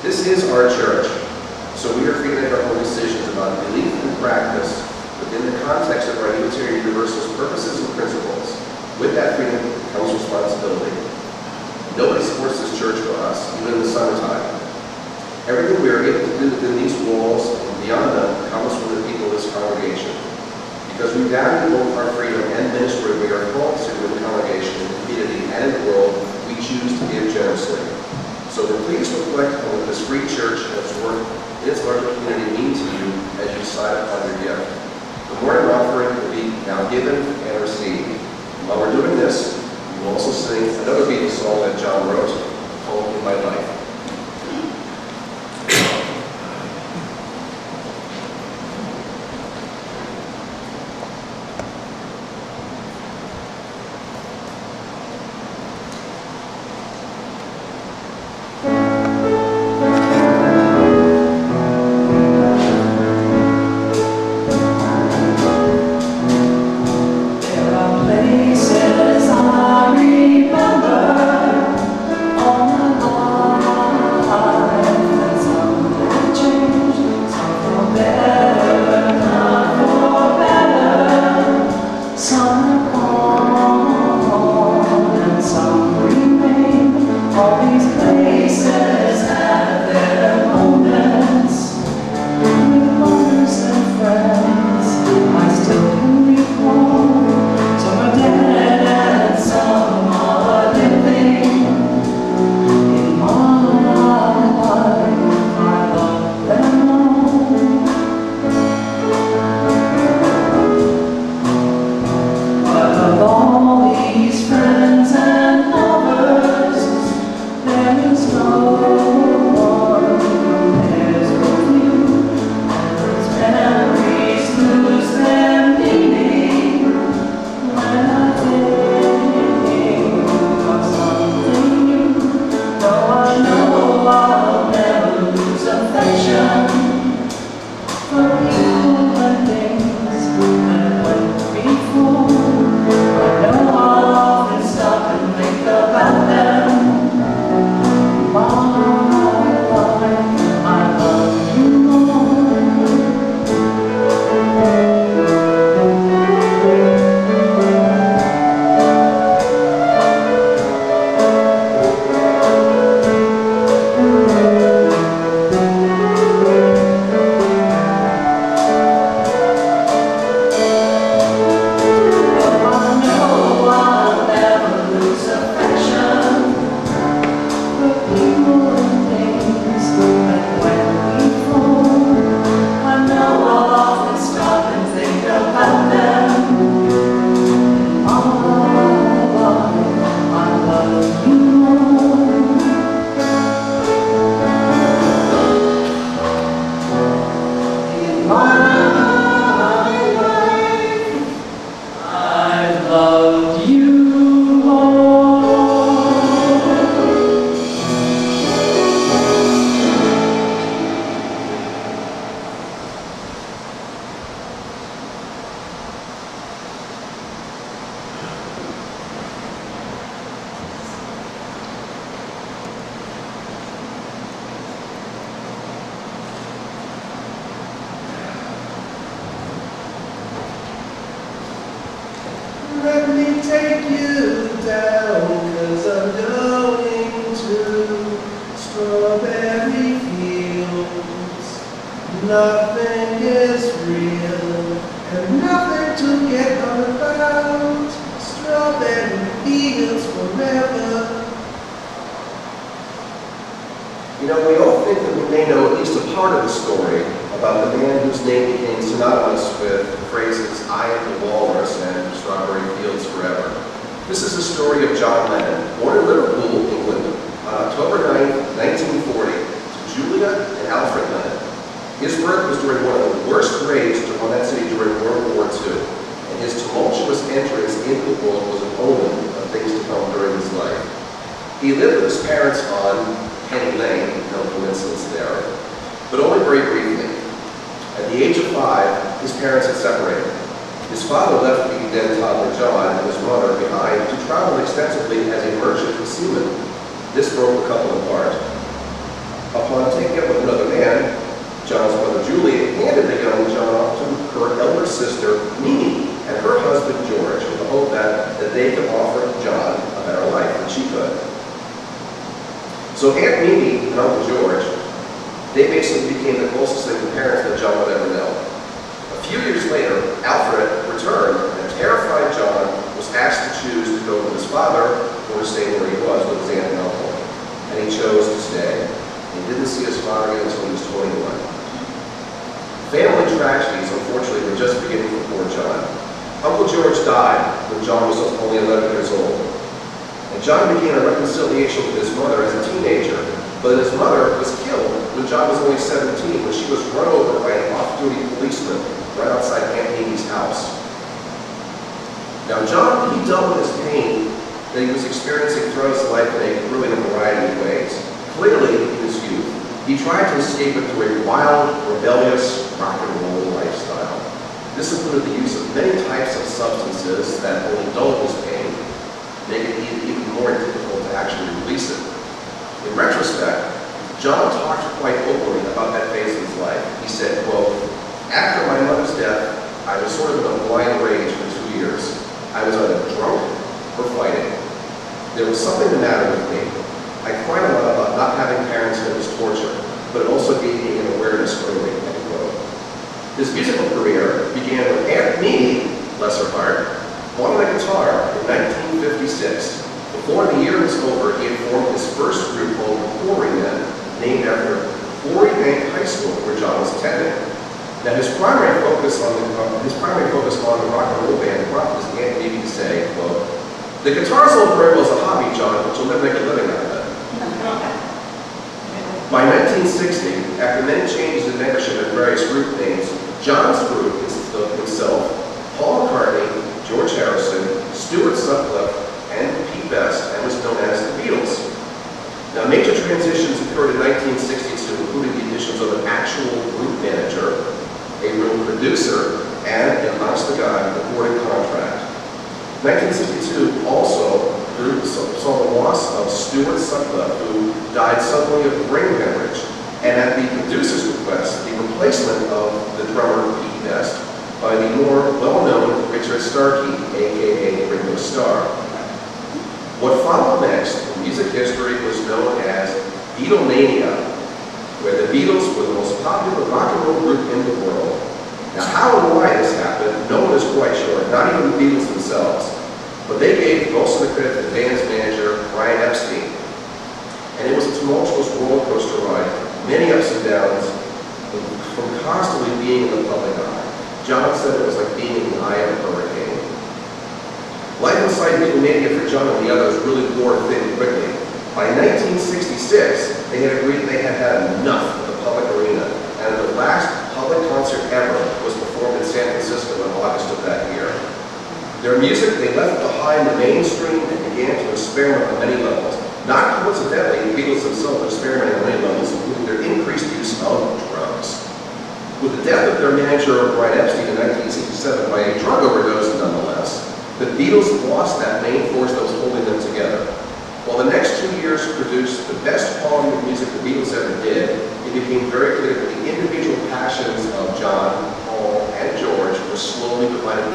This is our church, so we are free to make our own decisions about belief and practice within the context of our Unitarian Universalist purposes and principles. With that freedom comes responsibility. Nobody supports this church for us, even in the summertime. Everything we are able to do within these walls and beyond them comes from the people of this congregation. Because we value both our freedom and ministry we are called to in the congregation, in the community, and in the world, we choose to give generously. So please reflect on what this free church and its work in its larger community mean to you as you decide upon your gift. The morning offering will be now given and received. While we're doing this, we will also sing another Beatles song that John wrote, called In My Life. Let me take you down, 'cause I'm going to strawberry fields. Nothing is real, and nothing to get on about. Strawberry fields forever. You know, we all think that we may know at least a part of the story about the man whose name became synonymous with the phrases, "I am the walrus" and "Strawberry Fields Forever." This is the story of John Lennon, born in Liverpool, England, on October 9th, 1940, to Julia and Alfred Lennon. His birth was during one of the worst raids on that city during World War II, and his tumultuous entrance into the world was an omen of things to come during his life. He lived with his parents on Penny Lane, no coincidence there, but only very briefly. At the age of 5, his parents had separated. His father left the then toddler John and his mother behind to travel extensively as a merchant seaman. This broke the couple apart. Upon taking up with another man, John's mother Julie handed the young John off to her elder sister Mimi and her husband George with the hope that they could offer John a better life than she could. So Aunt Mimi and Uncle George, they basically became the closest thing to parents that John would ever know. A few years later, Alfred returned, and terrified John was asked to choose to go with his father or to stay where he was with his aunt and uncle. And he chose to stay. He didn't see his father again until he was 21. Family tragedies, unfortunately, were just beginning for poor John. Uncle George died when John was only 11 years old. And John began a reconciliation with his mother as a teenager, but his mother was killed when John was only 17, when she was run over by an off-duty policeman right outside Aunt Mimi's house. Now, John, he dealt with his pain that he was experiencing throughout his life in a variety of ways. Clearly, in his youth, he tried to escape it through a wild, rebellious, rock and roll lifestyle. This included the use of many types of substances that only dulled his pain, making it even more difficult to actually release it. In retrospect, John talked quite openly about that phase of his life. He said, quote, "After my mother's death, I was sort of in a blind rage for 2 years. I was either drunk or fighting. There was something the matter with me. I cried a lot about not having parents and it was torture, but it also gave me an awareness early." End quote. His musical career began when Aunt Mimi, bless her heart, bought him a guitar in 1956. Before the year was over, he had formed his first group called the Quarrymen, named after Quarry Bank High School, where John was attending. Now, his primary focus on the rock and roll band prompted his Aunt Mimi to say, quote, "The guitar's all very well as a hobby, John, but you'll never make a living out of it." By 1960, after many changes in membership and various group names, John's group consisted of himself, Paul McCartney, George Harrison, Stuart Sutcliffe, and Pete Best, and was known as the Beatles. Now, major transitions occurred in 1962, including the additions of an actual group manager, a real producer, and an honest-to-God recording contract. 1962 also saw the loss of Stuart Sutcliffe, who died suddenly of brain hemorrhage, and at the producer's request, the replacement of the drummer Pete Best by the more well-known Richard Starkey, aka Ringo Starr. What followed next in music history was known as Beatlemania, where the Beatles were the most popular rock and roll group in the world. Now, how and why this happened, no one is quite sure, not even the Beatles themselves. But they gave most of the credit to the band's manager, Brian Epstein. And it was a tumultuous roller coaster ride, many ups and downs, from constantly being in the public eye. John said it was like being in the eye of a hurricane. Life inside Beatlemania for John and the others really wore thin quickly. By 1966, they had agreed they had had enough of the public arena, and the last public concert ever was performed in San Francisco in August of that year. Their music, they left behind the mainstream and began to experiment on many levels. Not coincidentally, the Beatles themselves were experimenting on many levels, including their increased use of drugs. With the death of their manager, Brian Epstein, in 1967 by a drug overdose, nonetheless, the Beatles lost that main force that was holding them together. While the next 2 years produced the best quality of music the Beatles ever did, it became very clear that the individual passions of John